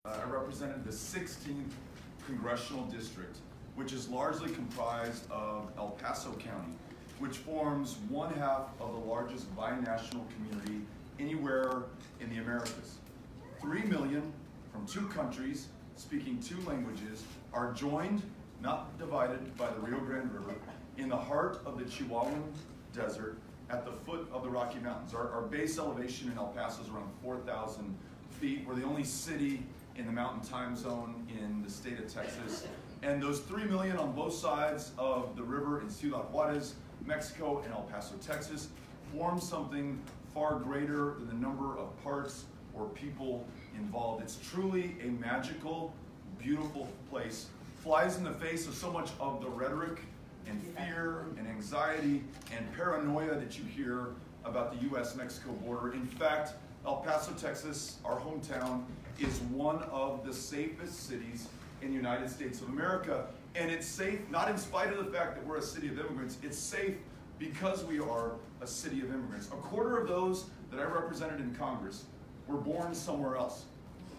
I represented the 16th Congressional District, which is largely comprised of El Paso County, which forms one half of the largest binational community anywhere in the Americas. 3 million from 2 countries speaking 2 languages are joined, not divided, by the Rio Grande River in the heart of the Chihuahuan Desert at the foot of the Rocky Mountains. Our base elevation in El Paso is around 4,000 feet. We're the only city in the mountain time zone in the state of Texas. And those 3 million on both sides of the river in Ciudad Juarez, Mexico, and El Paso, Texas, form something far greater than the number of parts or people involved. It's truly a magical, beautiful place. Flies in the face of so much of the rhetoric and fear and anxiety and paranoia that you hear about the U.S.-Mexico border. In fact, El Paso, Texas, our hometown, is one of the safest cities in the United States of America. And it's safe, not in spite of the fact that we're a city of immigrants, it's safe because we are a city of immigrants. A quarter of those that I represented in Congress were born somewhere else.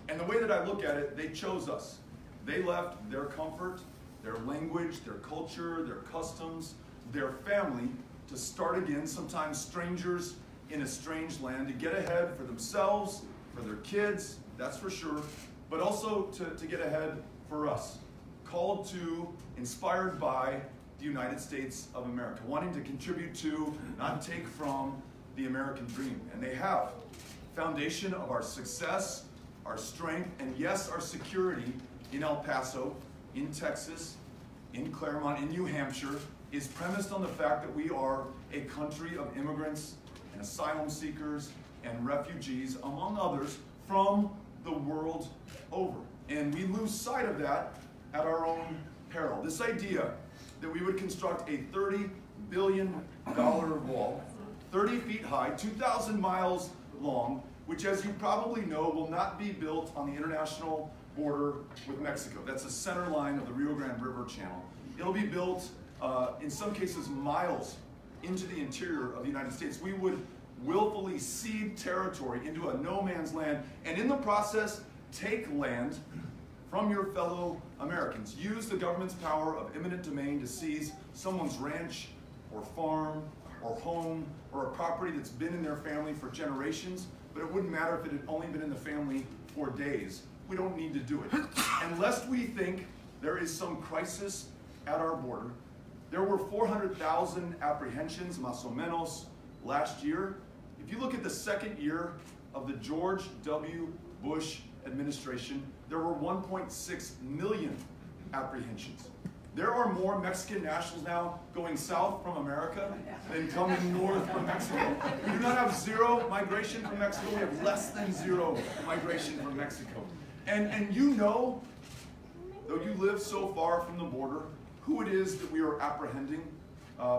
And the way that I look at it, they chose us. They left their comfort, their language, their culture, their customs, their family to start again, sometimes strangers in a strange land, to get ahead for themselves, for their kids, that's for sure, but also to get ahead for us. Called to, inspired by the United States of America, wanting to contribute to, not take from, the American dream. And they have. Foundation of our success, our strength, and yes, our security in El Paso, in Texas, in Claremont, in New Hampshire, is premised on the fact that we are a country of immigrants and asylum seekers and refugees, among others, from the world over. And we lose sight of that at our own peril. This idea that we would construct a $30 billion wall, 30 feet high, 2,000 miles long, which, as you probably know, will not be built on the international border with Mexico. That's the center line of the Rio Grande River channel. It'll be built, in some cases, miles into the interior of the United States. We would willfully cede territory into a no man's land, and in the process, take land from your fellow Americans. Use the government's power of eminent domain to seize someone's ranch or farm or home or a property that's been in their family for generations, but it wouldn't matter if it had only been in the family for days. We don't need to do it. And lest we think there is some crisis at our border, there were 400,000 apprehensions, más o menos, last year. If you look at the second year of the George W. Bush administration, there were 1.6 million apprehensions. There are more Mexican nationals now going south from America than coming north from Mexico. We do not have zero migration from Mexico. We have less than zero migration from Mexico. And you know, though you live so far from the border, who it is that we are apprehending,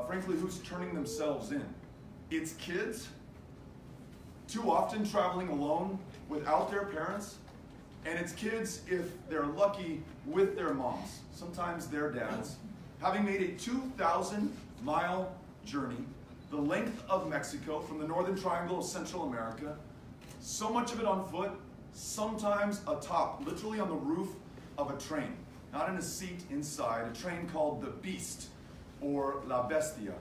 frankly, who's turning themselves in. It's kids, too often traveling alone without their parents, and it's kids, if they're lucky, with their moms, sometimes their dads, having made a 2,000-mile journey, the length of Mexico from the northern triangle of Central America, so much of it on foot, sometimes atop, literally on the roof of a train, not in a seat inside, a train called the Beast, or La Bestia,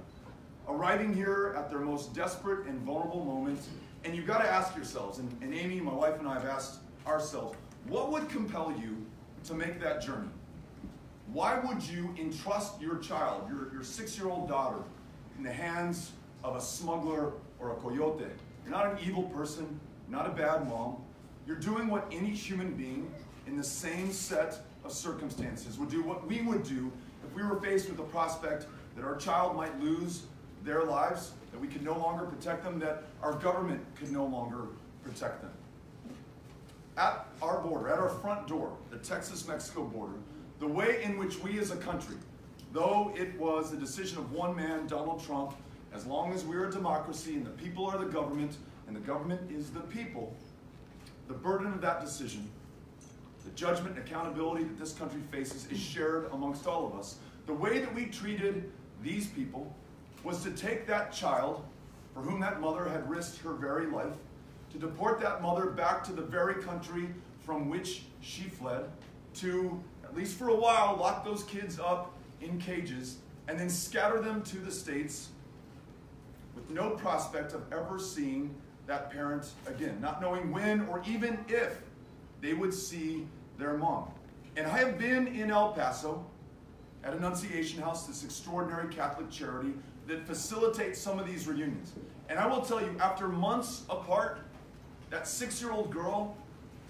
arriving here at their most desperate and vulnerable moment. And you've got to ask yourselves, and Amy, my wife, and I have asked ourselves, what would compel you to make that journey? Why would you entrust your child, your 6-year-old daughter, in the hands of a smuggler or a coyote? You're not an evil person, not a bad mom. You're doing what any human being in the same set of circumstances would do, what we would do if we were faced with the prospect that our child might lose their lives, that we could no longer protect them, that our government could no longer protect them. At our border, at our front door, the Texas-Mexico border, the way in which we as a country, though it was the decision of one man, Donald Trump, as long as we're a democracy and the people are the government and the government is the people, the burden of that decision, the judgment and accountability that this country faces is shared amongst all of us. The way that we treated these people was to take that child, for whom that mother had risked her very life, to deport that mother back to the very country from which she fled to, at least for a while, lock those kids up in cages and then scatter them to the States with no prospect of ever seeing that parent again, not knowing when or even if they would see their mom. And I have been in El Paso at Annunciation House, this extraordinary Catholic charity that facilitates some of these reunions. And I will tell you, after months apart, that 6-year-old girl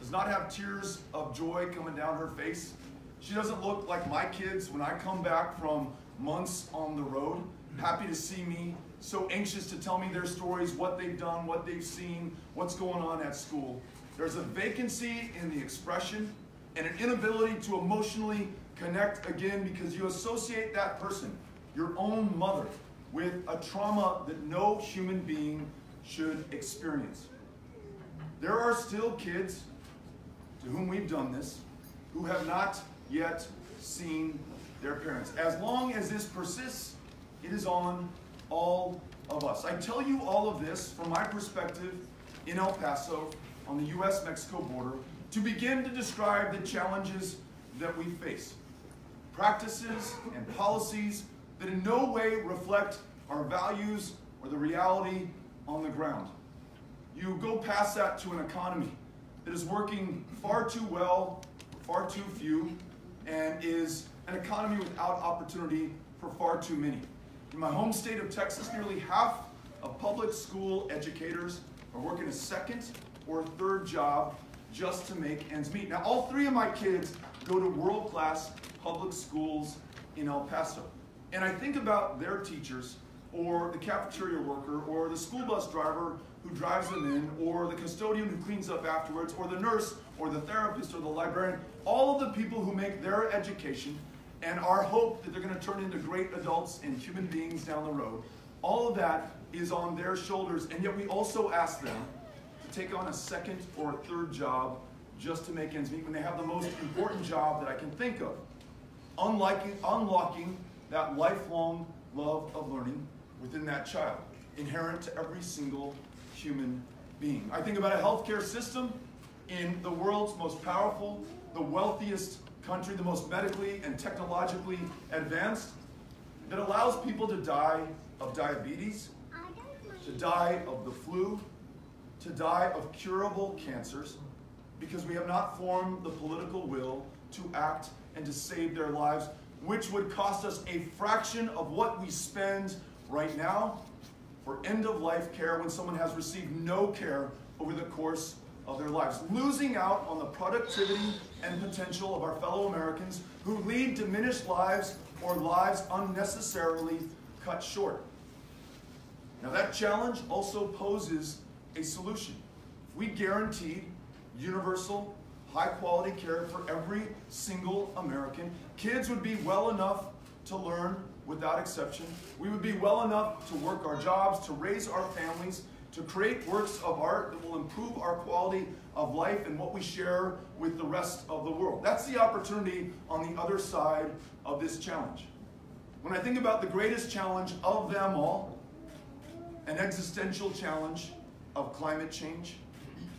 does not have tears of joy coming down her face. She doesn't look like my kids when I come back from months on the road, happy to see me, so anxious to tell me their stories, what they've done, what they've seen, what's going on at school. There's a vacancy in the expression and an inability to emotionally connect again because you associate that person, your own mother, with a trauma that no human being should experience. There are still kids to whom we've done this who have not yet seen their parents. As long as this persists, it is on all of us. I tell you all of this from my perspective in El Paso on the U.S.-Mexico border to begin to describe the challenges that we face. Practices and policies that in no way reflect our values or the reality on the ground. You go past that to an economy that is working far too well, far too few, and is an economy without opportunity for far too many. In my home state of Texas, nearly half of public school educators are working a second or third job just to make ends meet. Now, all 3 of my kids go to world-class public schools in El Paso. And I think about their teachers, or the cafeteria worker, or the school bus driver who drives them in, or the custodian who cleans up afterwards, or the nurse, or the therapist, or the librarian, all of the people who make their education and our hope that they're going to turn into great adults and human beings down the road. All of that is on their shoulders, and yet we also ask them to take on a second or a third job just to make ends meet when they have the most important job that I can think of. Unlocking that lifelong love of learning within that child, inherent to every single human being. I think about a healthcare system in the world's most powerful, the wealthiest country, the most medically and technologically advanced, that allows people to die of diabetes, to die of the flu, to die of curable cancers, because we have not formed the political will to act and to save their lives, which would cost us a fraction of what we spend right now for end-of-life care when someone has received no care over the course of their lives, losing out on the productivity and potential of our fellow Americans who lead diminished lives or lives unnecessarily cut short. Now, that challenge also poses a solution. If we guaranteed universal, high-quality care for every single American, kids would be well enough to learn without exception. We would be well enough to work our jobs, to raise our families, to create works of art that will improve our quality of life and what we share with the rest of the world. That's the opportunity on the other side of this challenge. When I think about the greatest challenge of them all, an existential challenge of climate change,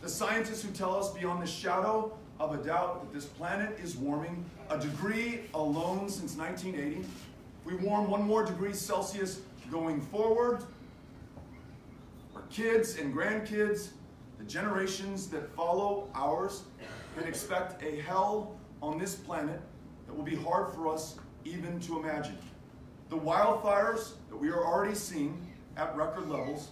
the scientists who tell us beyond the shadow of a doubt that this planet is warming a degree alone since 1980. We warm 1 more degree Celsius going forward. Our kids and grandkids, the generations that follow ours, can expect a hell on this planet that will be hard for us even to imagine. The wildfires that we are already seeing at record levels,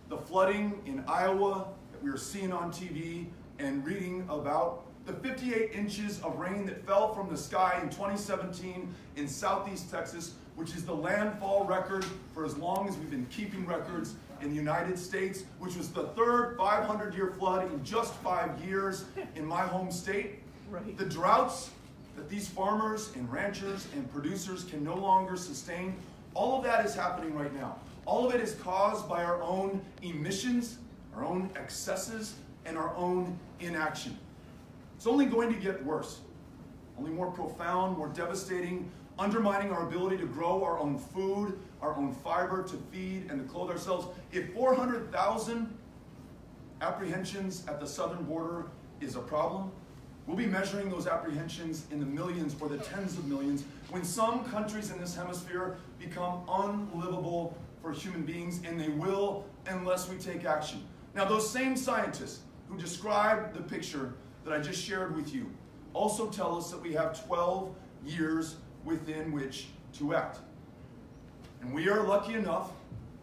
the flooding in Iowa that we are seeing on TV and reading about, the 58 inches of rain that fell from the sky in 2017 in southeast Texas, which is the landfall record for as long as we've been keeping records in the United States, which was the 3rd 500-year flood in just 5 years in my home state. Right. The droughts that these farmers and ranchers and producers can no longer sustain, all of that is happening right now. All of it is caused by our own emissions, our own excesses, and our own inaction. It's only going to get worse, only more profound, more devastating, undermining our ability to grow our own food, our own fiber to feed and to clothe ourselves. If 400,000 apprehensions at the southern border is a problem, We'll be measuring those apprehensions in the millions or the tens of millions when some countries in this hemisphere become unlivable for human beings, and they will unless we take action. Now, those same scientists who described the picture that I just shared with you also tell us that we have 12 years within which to act. And we are lucky enough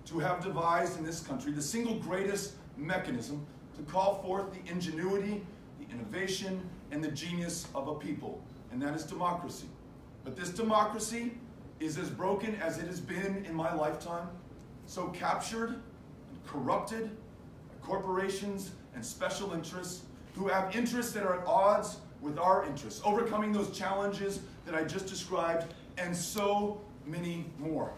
to have devised in this country the single greatest mechanism to call forth the ingenuity, the innovation, and the genius of a people, and that is democracy. But this democracy is as broken as it has been in my lifetime, so captured and corrupted by corporations and special interests who have interests that are at odds with our interests, overcoming those challenges that I just described, and so many more.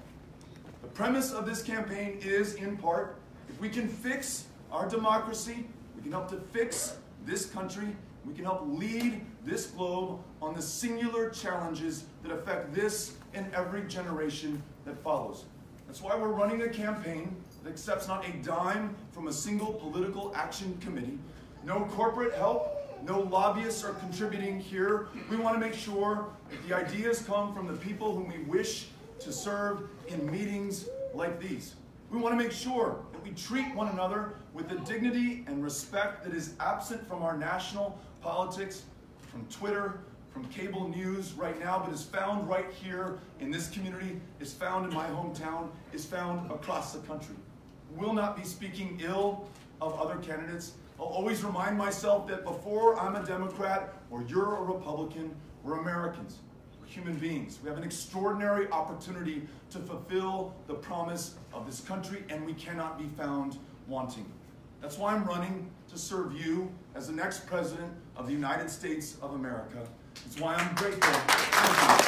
The premise of this campaign is, in part, if we can fix our democracy, we can help to fix this country, we can help lead this globe on the singular challenges that affect this and every generation that follows. That's why we're running a campaign that accepts not a dime from a single political action committee, no corporate help, no lobbyists are contributing here. We want to make sure that the ideas come from the people whom we wish to serve in meetings like these. We want to make sure that we treat one another with the dignity and respect that is absent from our national politics, from Twitter, from cable news right now, but is found right here in this community, is found in my hometown, is found across the country. We'll not be speaking ill of other candidates. I'll always remind myself that before I'm a Democrat or you're a Republican, we're Americans. We're human beings. We have an extraordinary opportunity to fulfill the promise of this country, and we cannot be found wanting. That's why I'm running to serve you as the next President of the United States of America. It's why I'm grateful. Thank you.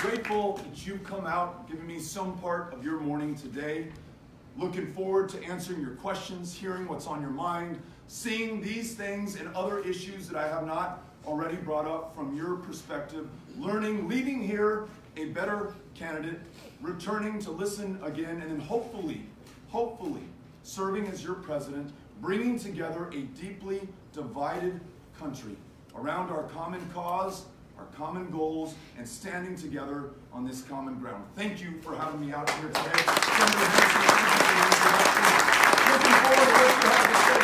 Grateful that you've come out, giving me some part of your morning today. Looking forward to answering your questions, hearing what's on your mind, seeing these things and other issues that I have not already brought up from your perspective, learning, leaving here a better candidate, returning to listen again, and then hopefully, serving as your president, bringing together a deeply divided country around our common cause, our common goals, and standing together on this common ground. Thank you for having me out here today. Senator Hanson, looking forward to what you have to say.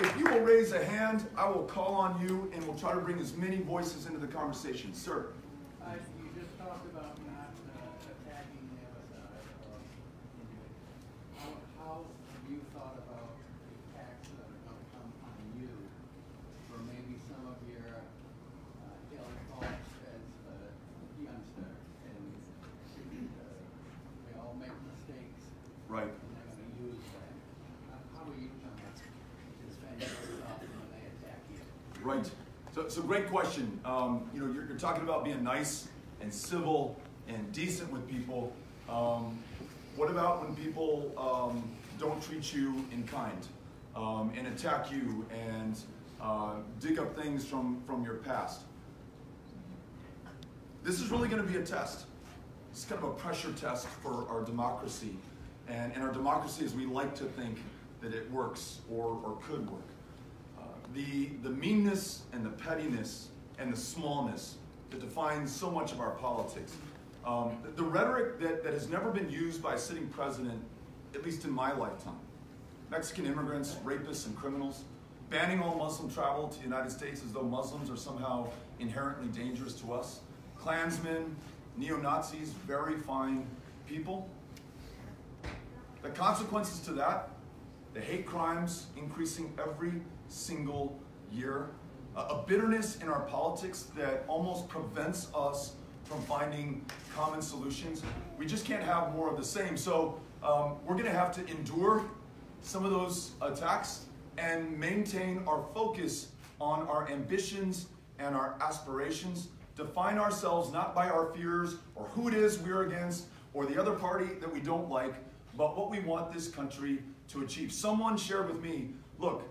If you will raise a hand, I will call on you, and we'll try to bring as many voices into the conversation. Sir. You just talked about not attacking the other side. How have you thought about the attacks that are going to come on you? Or maybe some of your ill thoughts as a youngster, and we all make mistakes. Right. And they're going to use that. How are you going to defend yourself when they attack you? Right. So great question. You're talking about being nice and civil and decent with people. What about when people don't treat you in kind and attack you and dig up things from your past? This is really going to be a test. It's kind of a pressure test for our democracy. And our democracy as we like to think that it works or could work. The meanness and the pettiness and the smallness that defines so much of our politics. The rhetoric that has never been used by a sitting president, at least in my lifetime. Mexican immigrants, rapists, and criminals. Banning all Muslim travel to the United States as though Muslims are somehow inherently dangerous to us. Klansmen, neo-Nazis, very fine people. The consequences to that, the hate crimes increasing every single year. A bitterness in our politics that almost prevents us from finding common solutions. We just can't have more of the same. So we're going to have to endure some of those attacks and maintain our focus on our ambitions and our aspirations. Define ourselves not by our fears or who it is we're against or the other party that we don't like, but what we want this country to achieve. Someone shared with me, look,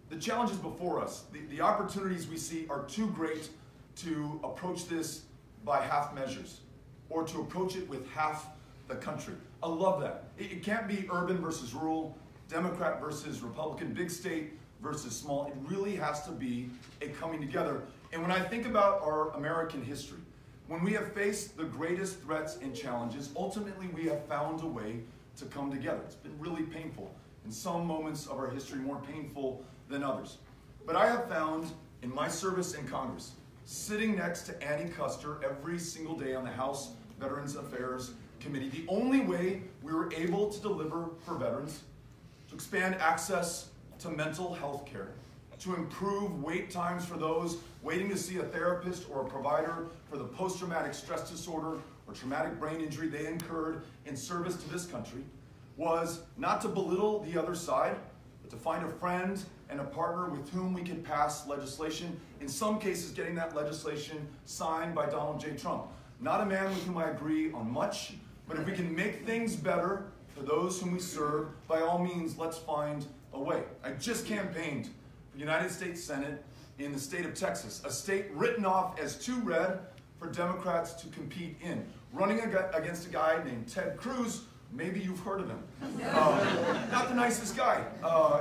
the challenges before us, the opportunities we see are too great to approach this by half measures or to approach it with half the country. I love that. It can't be urban versus rural, Democrat versus Republican, big state versus small. It really has to be a coming together. And when I think about our American history, when we have faced the greatest threats and challenges, ultimately we have found a way to come together. It's been really painful. In some moments of our history, more painful than others. But I have found in my service in Congress, sitting next to Annie Custer every single day on the House Veterans Affairs Committee, the only way we were able to deliver for veterans, to expand access to mental health care, to improve wait times for those waiting to see a therapist or a provider for the post-traumatic stress disorder or traumatic brain injury they incurred in service to this country, was not to belittle the other side, but to find a friend and a partner with whom we could pass legislation, in some cases getting that legislation signed by Donald J. Trump. Not a man with whom I agree on much, but if we can make things better for those whom we serve, by all means, let's find a way. I just campaigned for the United States Senate in the state of Texas, a state written off as too red for Democrats to compete in, running against a guy named Ted Cruz. Maybe you've heard of him. Not the nicest guy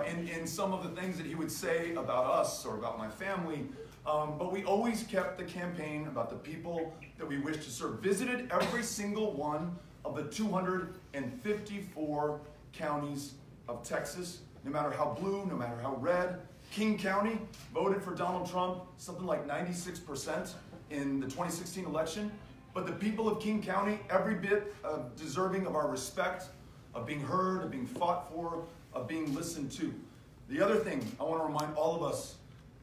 in some of the things that he would say about us or about my family, but we always kept the campaign about the people that we wish to serve. Visited every single one of the 254 counties of Texas, no matter how blue, no matter how red. King County voted for Donald Trump, something like 96% in the 2016 election. But the people of King County, every bit deserving of our respect, of being heard, of being fought for, of being listened to. The other thing I want to remind all of us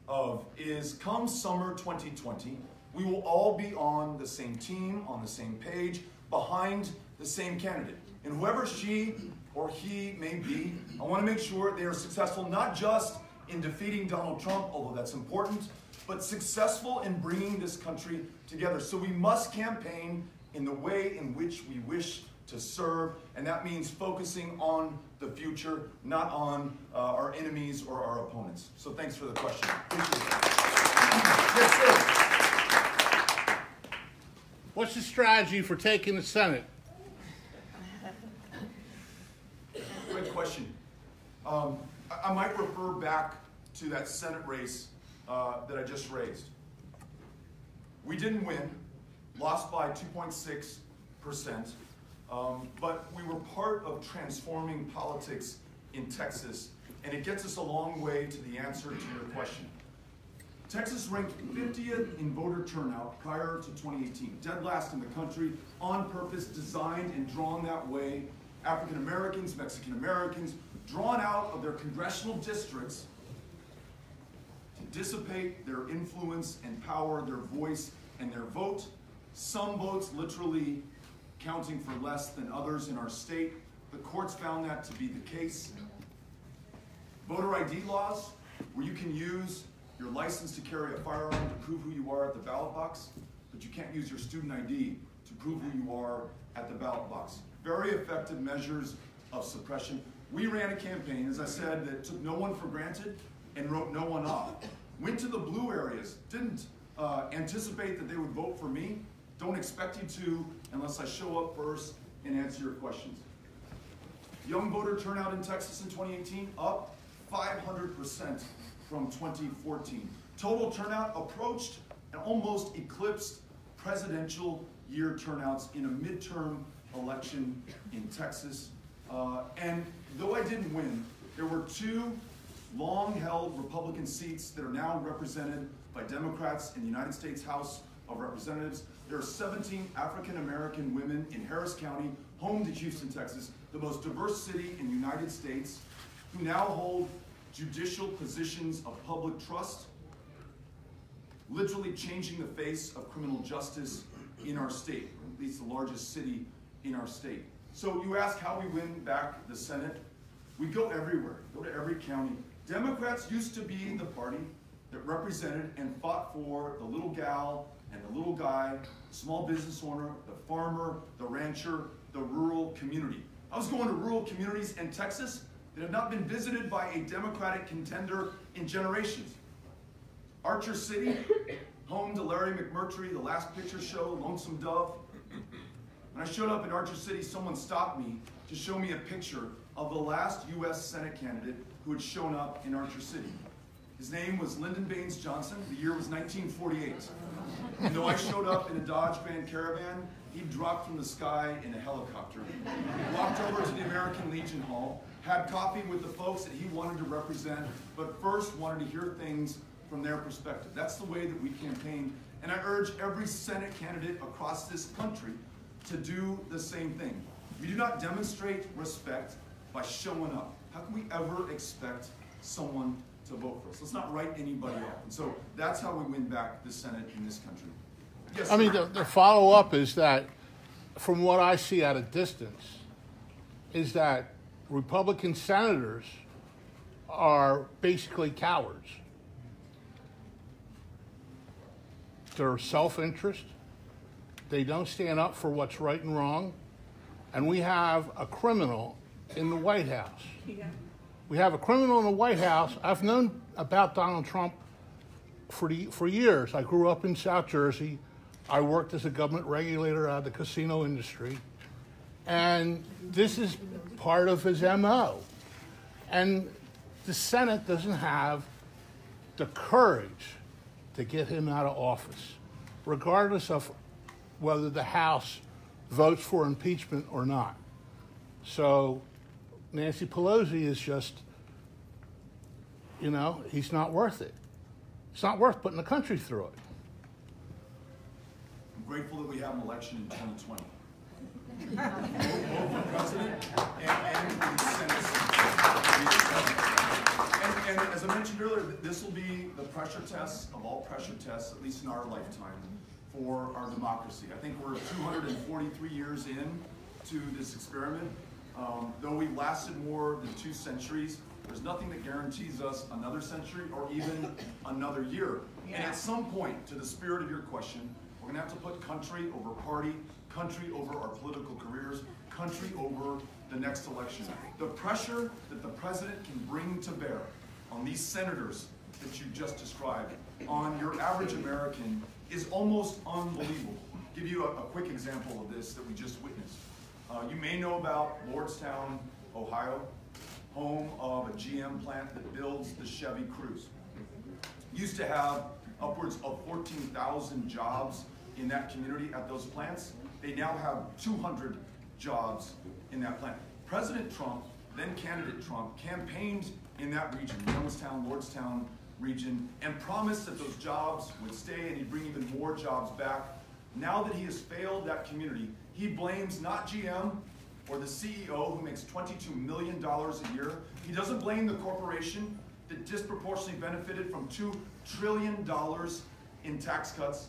of is come summer 2020, we will all be on the same team, on the same page, behind the same candidate. And whoever she or he may be, I want to make sure they are successful not just in defeating Donald Trump, although that's important, but successful in bringing this country together. So we must campaign in the way in which we wish to serve, and that means focusing on the future, not on our enemies or our opponents. So thanks for the question. Appreciate it. Yes, sir. What's the strategy for taking the Senate? Great question. I might refer back to that Senate race that I just raised. We didn't win, lost by 2.6%, but we were part of transforming politics in Texas, and it gets us a long way to the answer to your question. Texas ranked 50th in voter turnout prior to 2018, dead last in the country, on purpose, designed and drawn that way. African Americans, Mexican Americans, drawn out of their congressional districts to dissipate their influence and power, their voice and their vote. Some votes literally counting for less than others in our state. The courts found that to be the case. Voter ID laws, where you can use your license to carry a firearm to prove who you are at the ballot box, but you can't use your student ID to prove who you are at the ballot box. Very effective measures of suppression. We ran a campaign, as I said, that took no one for granted and wrote no one off. Went to the blue areas, didn't anticipate that they would vote for me. Don't expect you to unless I show up first and answer your questions. Young voter turnout in Texas in 2018, up 500% from 2014. Total turnout approached and almost eclipsed presidential year turnouts in a midterm election in Texas. And though I didn't win, there were two long-held Republican seats that are now represented by Democrats in the United States House of Representatives. There are 17 African-American women in Harris County, home to Houston, Texas, the most diverse city in the United States, who now hold judicial positions of public trust, literally changing the face of criminal justice in our state, or at least the largest city in our state. So you ask how we win back the Senate. We go everywhere, go to every county. Democrats used to be the party that represented and fought for the little gal and the little guy, the small business owner, the farmer, the rancher, the rural community. I was going to rural communities in Texas, that have not been visited by a Democratic contender in generations. Archer City, home to Larry McMurtry, The Last Picture Show, Lonesome Dove. When I showed up in Archer City, someone stopped me to show me a picture of the last U.S. Senate candidate who had shown up in Archer City. His name was Lyndon Baines Johnson. The year was 1948. And though I showed up in a Dodge Grand Caravan, he dropped from the sky in a helicopter, walked over to the American Legion Hall, had coffee with the folks that he wanted to represent, but first wanted to hear things from their perspective. That's the way that we campaign. And I urge every Senate candidate across this country to do the same thing. We do not demonstrate respect by showing up. How can we ever expect someone to vote for us? Let's not write anybody off. And so that's how we win back the Senate in this country. Yes, I mean, the follow-up is that, from what I see at a distance, is that Republican senators are basically cowards. They're self-interest. They don't stand up for what's right and wrong. And we have a criminal in the White House. Yeah. We have a criminal in the White House. I've known about Donald Trump for years. I grew up in South Jersey. I worked as a government regulator out of the casino industry. And this is part of his MO. And the Senate doesn't have the courage to get him out of office, regardless of whether the House votes for impeachment or not. So Nancy Pelosi is just, he's not worth it. It's not worth putting the country through it. I'm grateful that we have an election in 2020. Both for president and for the Senate. And as I mentioned earlier, this will be the pressure test of all pressure tests, at least in our lifetime, for our democracy. I think we're 243 years in to this experiment. Though we've lasted more than 2 centuries, there's nothing that guarantees us another century or even another year. Yeah. And at some point, to the spirit of your question, we're going to have to put country over party, country over our political careers, country over the next election. The pressure that the president can bring to bear on these senators that you just described, on your average American, is almost unbelievable. I'll give you a quick example of this that we just witnessed. You may know about Lordstown, Ohio, home of a GM plant that builds the Chevy Cruze. Used to have upwards of 14,000 jobs in that community at those plants. They now have 200 jobs in that plant. President Trump, then candidate Trump, campaigned in that region, Youngstown, Lordstown region, and promised that those jobs would stay and he'd bring even more jobs back. Now that he has failed that community, he blames not GM or the CEO who makes $22 million a year. He doesn't blame the corporation that disproportionately benefited from $2 trillion in tax cuts,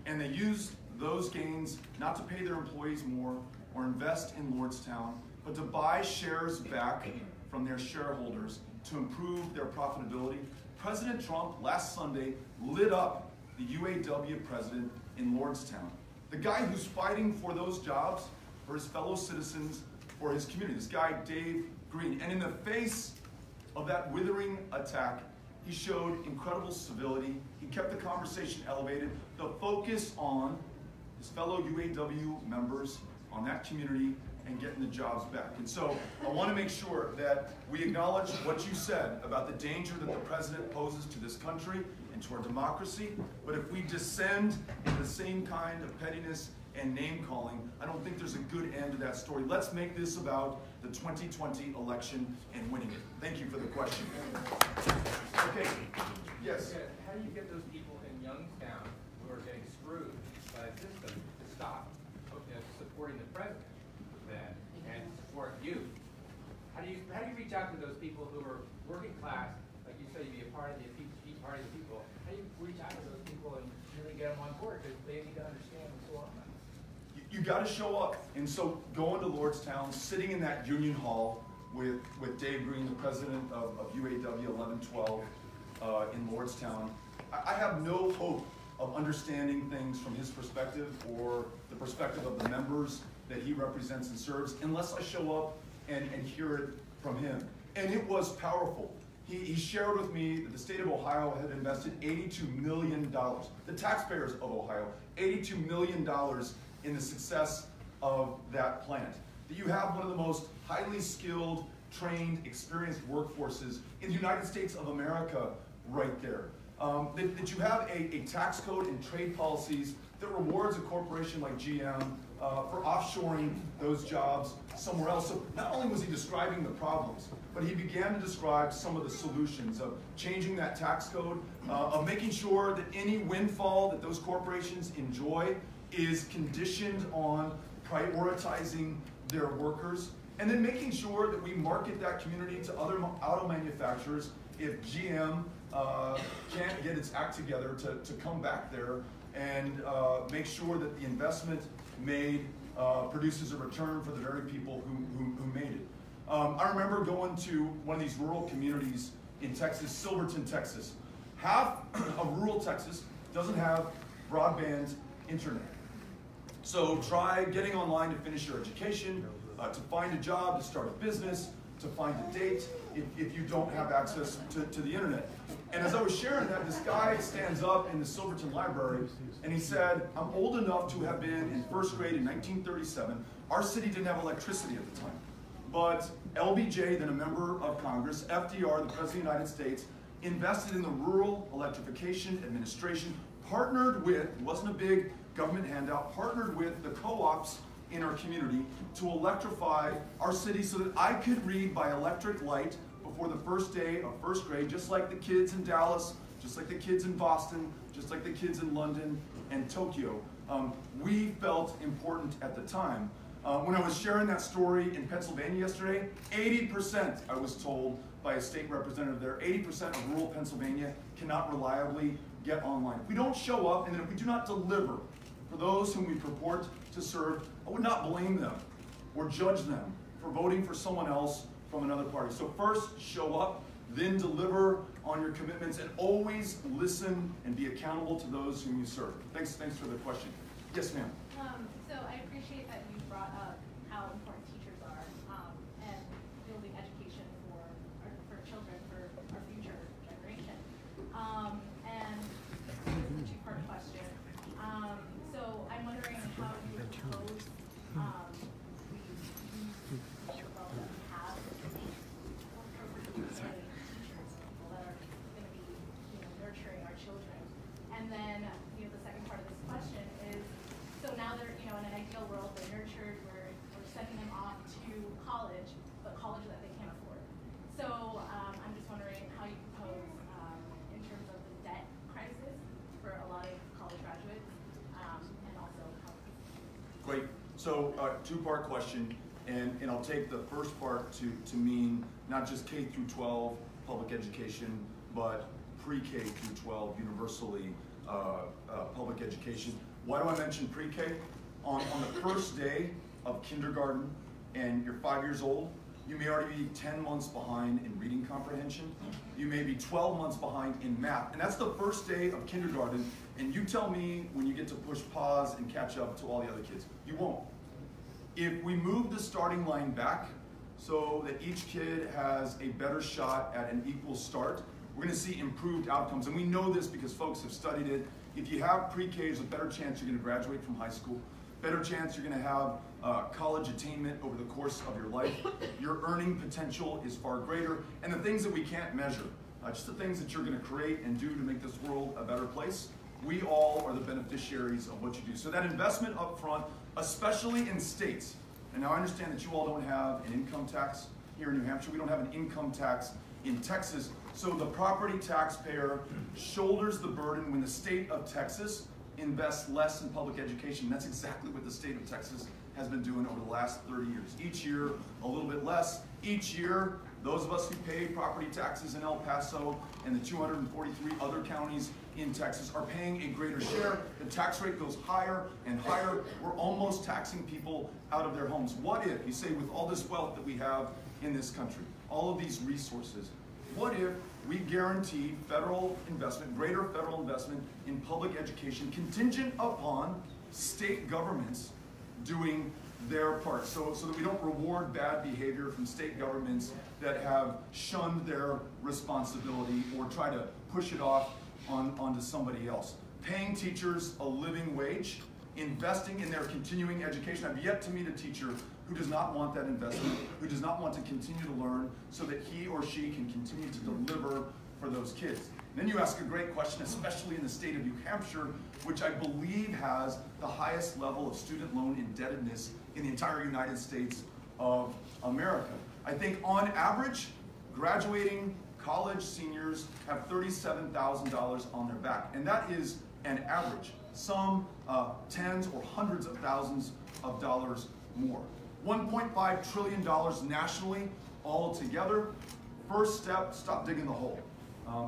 and they use those gains not to pay their employees more or invest in Lordstown, but to buy shares back from their shareholders to improve their profitability. President Trump last Sunday lit up the UAW president in Lordstown. The guy who's fighting for those jobs, for his fellow citizens, for his community. This guy, Dave Green. And in the face of that withering attack, he showed incredible civility. He kept the conversation elevated. The focus on his fellow UAW members, on that community, and getting the jobs back. And so I want to make sure that we acknowledge what you said about the danger that the president poses to this country and to our democracy. But if we descend into the same kind of pettiness and name-calling, I don't think there's a good end to that story. Let's make this about the 2020 election and winning it. Thank you for the question. Okay, yes? How do you get those people in Youngstown who are getting screwed by the system to stop supporting the president then and support you? How do you reach out to those people who are working class, like you say, you be a part of the party of the people? How do you reach out to those people and really get them on board because they need to understand what's going on? You got to show up. And so going to Lordstown, sitting in that union hall with Dave Green, the president of UAW 1112 in Lordstown, I have no hope of understanding things from his perspective or the perspective of the members that he represents and serves unless I show up and hear it from him. And it was powerful. He shared with me that the state of Ohio had invested $82 million, the taxpayers of Ohio, $82 million in the success of that plant. That you have one of the most highly skilled, trained, experienced workforces in the United States of America right there. That you have a tax code and trade policies that rewards a corporation like GM for offshoring those jobs somewhere else. So not only was he describing the problems, but he began to describe some of the solutions of changing that tax code, of making sure that any windfall that those corporations enjoy is conditioned on prioritizing their workers, and then making sure that we market that community to other auto manufacturers if GM can't get its act together to come back there and make sure that the investment made produces a return for the very people who made it. I remember going to one of these rural communities in Texas, Silverton, Texas. Half of rural Texas doesn't have broadband internet. So try getting online to finish your education, to find a job, to start a business, to find a date, if you don't have access to the internet. And as I was sharing that, this guy stands up in the Silverton Library and he said, I'm old enough to have been in first grade in 1937. Our city didn't have electricity at the time. But LBJ, then a member of Congress, FDR, the President of the United States, invested in the Rural Electrification Administration, partnered with, it wasn't a big government handout, partnered with the co-ops in our community to electrify our city so that I could read by electric light before the first day of first grade, just like the kids in Dallas, just like the kids in Boston, just like the kids in London and Tokyo. We felt important at the time. When I was sharing that story in Pennsylvania yesterday, 80%, I was told by a state representative there, 80% of rural Pennsylvania cannot reliably get online. If we don't show up, and then if we do not deliver for those whom we purport to serve, I would not blame them or judge them for voting for someone else from another party. So first, show up, then deliver on your commitments, and always listen and be accountable to those whom you serve. Thanks for the question. Yes, ma'am. So I appreciate that you brought up how important teachers are and building education for children, for our future generation. And this is a two-part question. So I'm wondering how you propose we use the role that we have appropriately teachers, people that are going to be nurturing our children. And then the second part of this question is, so now they're in an ideal world, they're nurtured, we're sending them off to college, but college that they can't afford. So I'm just wondering how you propose in terms of the debt crisis for a lot of college graduates, and also how. Great. So two-part question, and I'll take the first part to mean not just K through 12 public education, but pre-K through 12 universally public education. Why do I mention pre-K? On the first day of kindergarten and you're 5 years old, you may already be 10 months behind in reading comprehension. You may be 12 months behind in math. And that's the first day of kindergarten. And you tell me when you get to push pause and catch up to all the other kids. You won't. If we move the starting line back so that each kid has a better shot at an equal start, we're going to see improved outcomes. And we know this because folks have studied it. If you have pre-K, there's a better chance you're going to graduate from high school, better chance you're going to have college attainment over the course of your life. Your earning potential is far greater. And the things that we can't measure, just the things that you're going to create and do to make this world a better place, we all are the beneficiaries of what you do. So that investment up front, especially in states, and now I understand that you all don't have an income tax here in New Hampshire. We don't have an income tax in Texas. So the property taxpayer shoulders the burden when the state of Texas invests less in public education. That's exactly what the state of Texas has been doing over the last 30 years. Each year, a little bit less. Each year, those of us who pay property taxes in El Paso and the 243 other counties in Texas are paying a greater share. The tax rate goes higher and higher. We're almost taxing people out of their homes. What if, you say, with all this wealth that we have in this country, all of these resources, what if we guarantee federal investment, greater federal investment in public education contingent upon state governments doing their part, so that we don't reward bad behavior from state governments that have shunned their responsibility or try to push it off onto somebody else. Paying teachers a living wage, investing in their continuing education. I've yet to meet a teacher who does not want that investment, who does not want to continue to learn so that he or she can continue to deliver for those kids. And then you ask a great question, especially in the state of New Hampshire, which I believe has the highest level of student loan indebtedness in the entire United States of America. I think on average, graduating college seniors have $37,000 on their back, and that is an average. Some tens or hundreds of thousands of dollars more. $1.5 trillion nationally altogether. First step, stop digging the hole.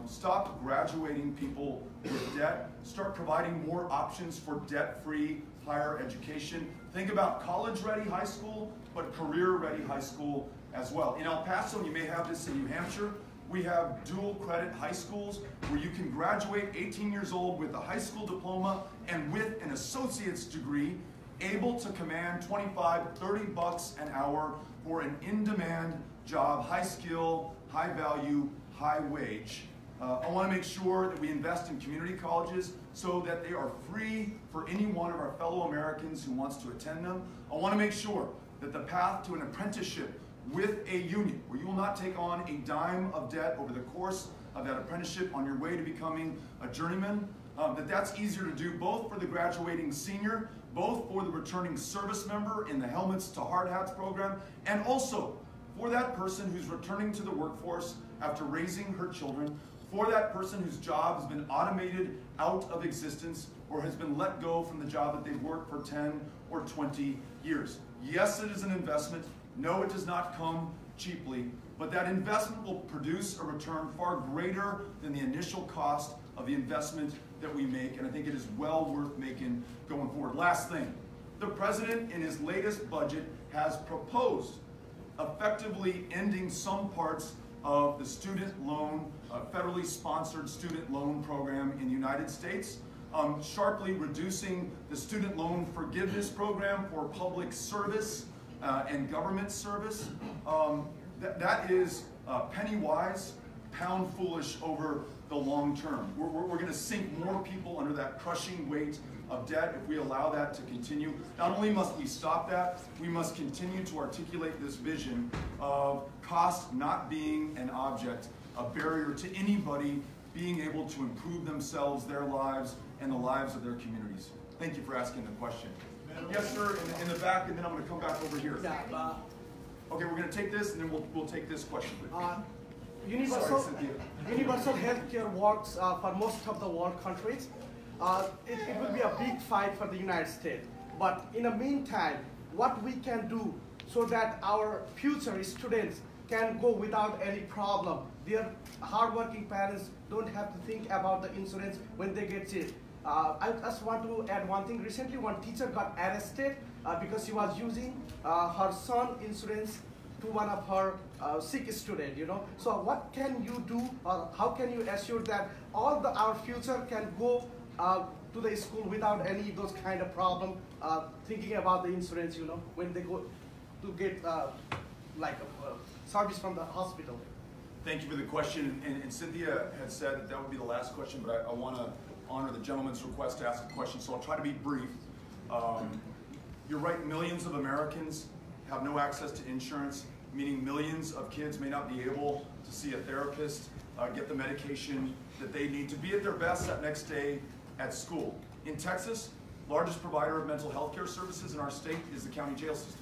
Stop graduating people with debt. Start providing more options for debt-free higher education. Think about college-ready high school, but career-ready high school as well. In El Paso, and you may have this in New Hampshire, we have dual credit high schools where you can graduate 18 years old with a high school diploma and with an associate's degree, able to command $25, $30 an hour for an in-demand job, high skill, high value, high wage. I want to make sure that we invest in community colleges so that they are free for any one of our fellow Americans who wants to attend them. I want to make sure that the path to an apprenticeship with a union, where you will not take on a dime of debt over the course of that apprenticeship on your way to becoming a journeyman, that's easier to do both for the graduating senior, both for the returning service member in the Helmets to Hard Hats program, and also for that person who's returning to the workforce after raising her children, for that person whose job has been automated out of existence or has been let go from the job that they've worked for 10 or 20 years. Yes, it is an investment. No, it does not come cheaply, but that investment will produce a return far greater than the initial cost of the investment that we make, and I think it is well worth making going forward. Last thing, the president in his latest budget has proposed effectively ending some parts of the student loan, federally sponsored student loan program in the United States, sharply reducing the student loan forgiveness program for public service and government service. That is penny wise, pound foolish over the long term. We're going to sink more people under that crushing weight of debt if we allow that to continue. Not only must we stop that, we must continue to articulate this vision of cost not being an object, a barrier to anybody being able to improve themselves, their lives, and the lives of their communities. Thank you for asking the question. Yes, sir, in the back, and then I'm going to come back over here. Yeah, Okay, we're going to take this, and then we'll take this question. universal Sorry, Cynthia. universal healthcare works for most of the world countries. It will be a big fight for the United States. But in the meantime, what we can do so that our future students can go without any problem. Their hardworking parents don't have to think about the insurance when they get sick. I just want to add one thing. Recently, one teacher got arrested because she was using her son insurance to one of her sick student, you know. So what can you do, or how can you assure that all our future can go to the school without any those kind of problem, thinking about the insurance, you know, when they go to get service from the hospital? Thank you for the question. And Cynthia had said that would be the last question, but I want to honor the gentleman's request to ask a question, so I'll try to be brief. You're right, millions of Americans have no access to insurance, meaning millions of kids may not be able to see a therapist, get the medication that they need to be at their best that next day at school. In Texas, largest provider of mental health care services in our state is the county jail system.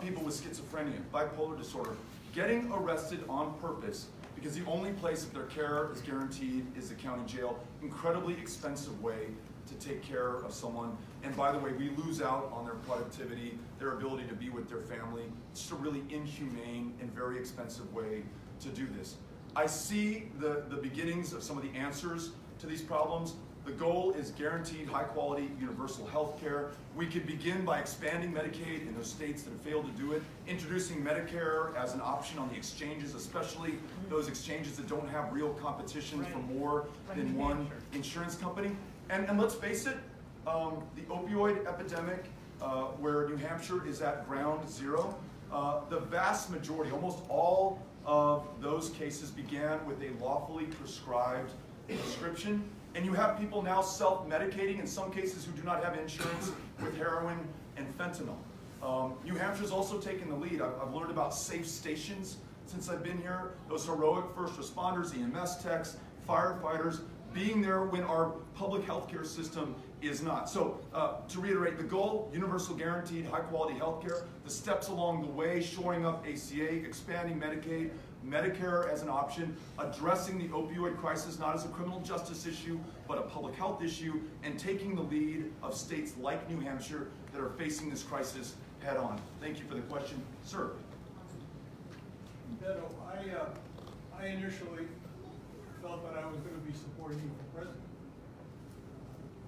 People with schizophrenia, bipolar disorder, getting arrested on purpose because the only place that their care is guaranteed is the county jail. Incredibly expensive way to take care of someone. And by the way, we lose out on their productivity, their ability to be with their family. It's just a really inhumane and very expensive way to do this. I see the beginnings of some of the answers to these problems. The goal is guaranteed high-quality universal health care. We could begin by expanding Medicaid in those states that have failed to do it, introducing Medicare as an option on the exchanges, especially those exchanges that don't have real competition for more than one insurance company. And let's face it, the opioid epidemic where New Hampshire is at ground zero. The vast majority, almost all of those cases began with a lawfully prescribed prescription. And you have people now self-medicating, in some cases who do not have insurance, with heroin and fentanyl. New Hampshire's also taken the lead. I've learned about safe stations since I've been here. Those heroic first responders, EMS techs, firefighters, being there when our public health care system is not. So to reiterate, the goal, universal guaranteed high quality health care, the steps along the way, shoring up ACA, expanding Medicaid, Medicare as an option, addressing the opioid crisis not as a criminal justice issue, but a public health issue, and taking the lead of states like New Hampshire that are facing this crisis head on. Thank you for the question. Sir. Beto, I initially felt that I was going to be supporting you for president.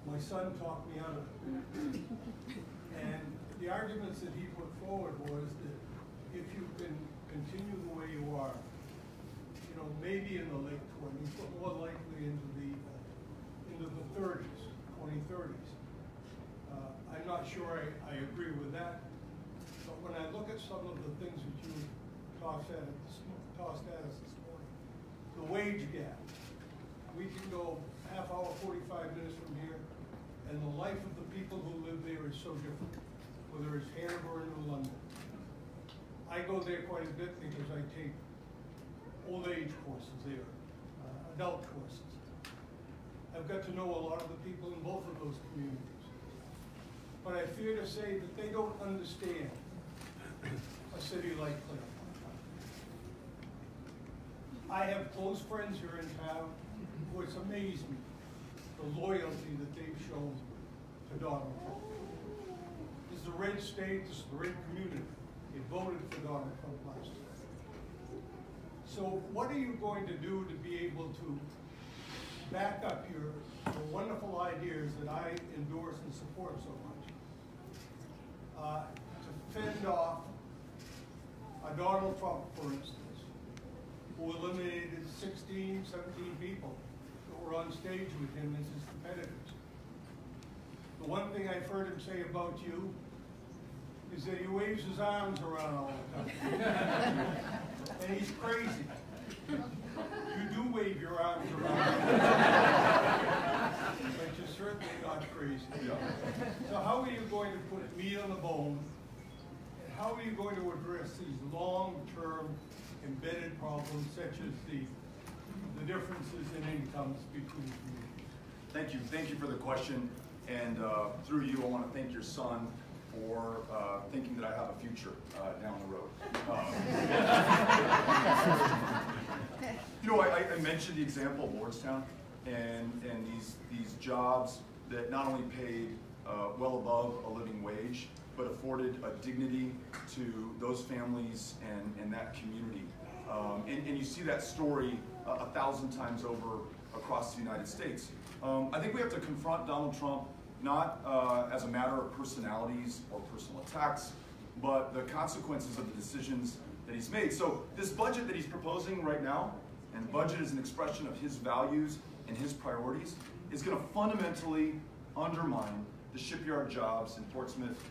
My son talked me out of it. And the arguments that he put forward was that if you can continue the way you are, you know, maybe in the late 20s, but more likely into the 30s, 2030s. I'm not sure I agree with that, but when I look at some of the things that you tossed at us this morning, the wage gap, we can go half hour, 45 minutes from here, and the life of the people who live there is so different, whether it's Hanover or London. I go there quite a bit because I take old age courses there, adult courses. I've got to know a lot of the people in both of those communities. But I fear to say that they don't understand a city like Claremont. I have close friends here in town who it's amazed me, the loyalty that they've shown to Donald Trump. This is a red state, this is the red community. They voted for Donald Trump last year. So what are you going to do to be able to back up your wonderful ideas that I endorse and support so much? To fend off a Donald Trump, for instance, who eliminated 16, 17 people that were on stage with him as his competitors. The one thing I've heard him say about you is that he waves his arms around all the time. And he's crazy. You do wave your arms around. But you're certainly not crazy. So how are you going to put meat on the bone? And how are you going to address these long-term embedded problems such as the differences in incomes between communities? Thank you for the question. And through you, I want to thank your son for thinking that I have a future down the road. You know, I mentioned the example of Lordstown and these jobs that not only paid well above a living wage, but afforded a dignity to those families and that community. And you see that story 1,000 times over across the United States. I think we have to confront Donald Trump not as a matter of personalities or personal attacks, but the consequences of the decisions that he's made. So this budget that he's proposing right now, and budget is an expression of his values and his priorities, is going to fundamentally undermine the shipyard jobs in Portsmouth,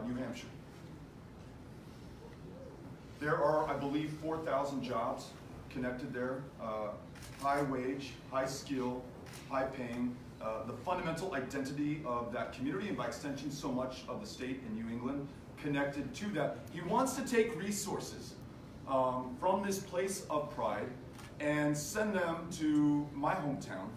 New Hampshire. There are, I believe, 4,000 jobs connected there, high wage, high skill, high paying. The fundamental identity of that community, and by extension so much of the state in New England, connected to that. He wants to take resources from this place of pride and send them to my hometown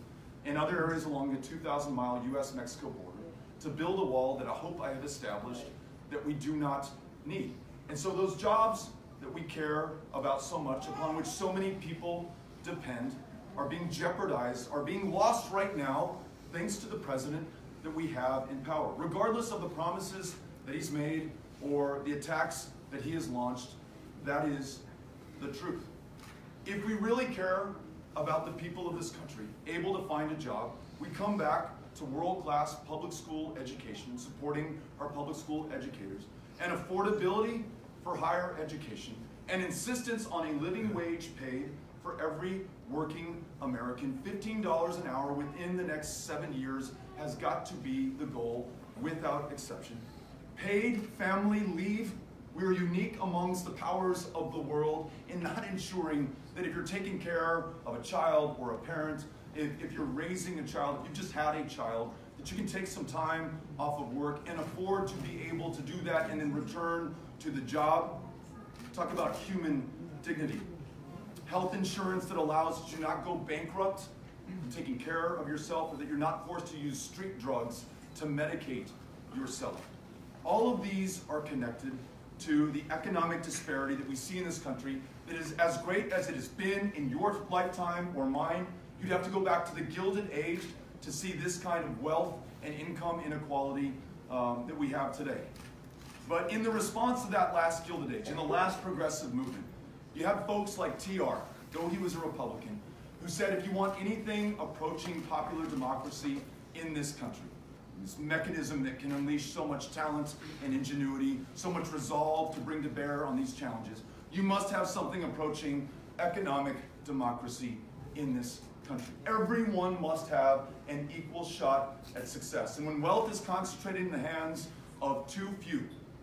and other areas along the 2,000-mile U.S.-Mexico border to build a wall that I hope I have established that we do not need. And so those jobs that we care about so much, upon which so many people depend, are being jeopardized, are being lost right now, thanks to the president that we have in power. Regardless of the promises that he's made or the attacks that he has launched, that is the truth. If we really care about the people of this country, able to find a job, we come back to world-class public school education, supporting our public school educators, and affordability for higher education, and insistence on a living wage paid for every working American. $15 an hour within the next 7 years has got to be the goal without exception. Paid family leave, we're unique amongst the powers of the world in not ensuring that if you're taking care of a child or a parent, if you're raising a child, if you've just had a child, that you can take some time off of work and afford to be able to do that and then return to the job. Talk about human dignity. Health insurance that allows you to not go bankrupt, taking care of yourself, or that you're not forced to use street drugs to medicate yourself. All of these are connected to the economic disparity that we see in this country that is as great as it has been in your lifetime or mine. You'd have to go back to the Gilded Age to see this kind of wealth and income inequality that we have today. But in the response to that last Gilded Age, in the last progressive movement, you have folks like TR, though he was a Republican, who said if you want anything approaching popular democracy in this country, this mechanism that can unleash so much talent and ingenuity, so much resolve to bring to bear on these challenges, you must have something approaching economic democracy in this country. Everyone must have an equal shot at success. And when wealth is concentrated in the hands of too few,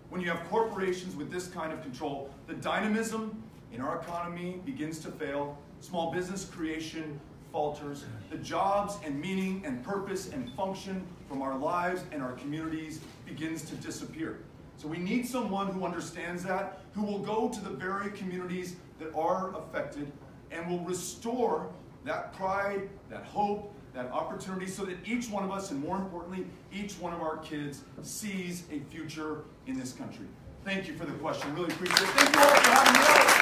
when you have corporations with this kind of control, the dynamism in our economy begins to fail, small business creation falters, the jobs and meaning and purpose and function from our lives and our communities begins to disappear. So we need someone who understands that, who will go to the very communities that are affected and will restore that pride, that hope, that opportunity so that each one of us, and more importantly, each one of our kids sees a future in this country. Thank you for the question. Really appreciate it. Thank you all for having me out.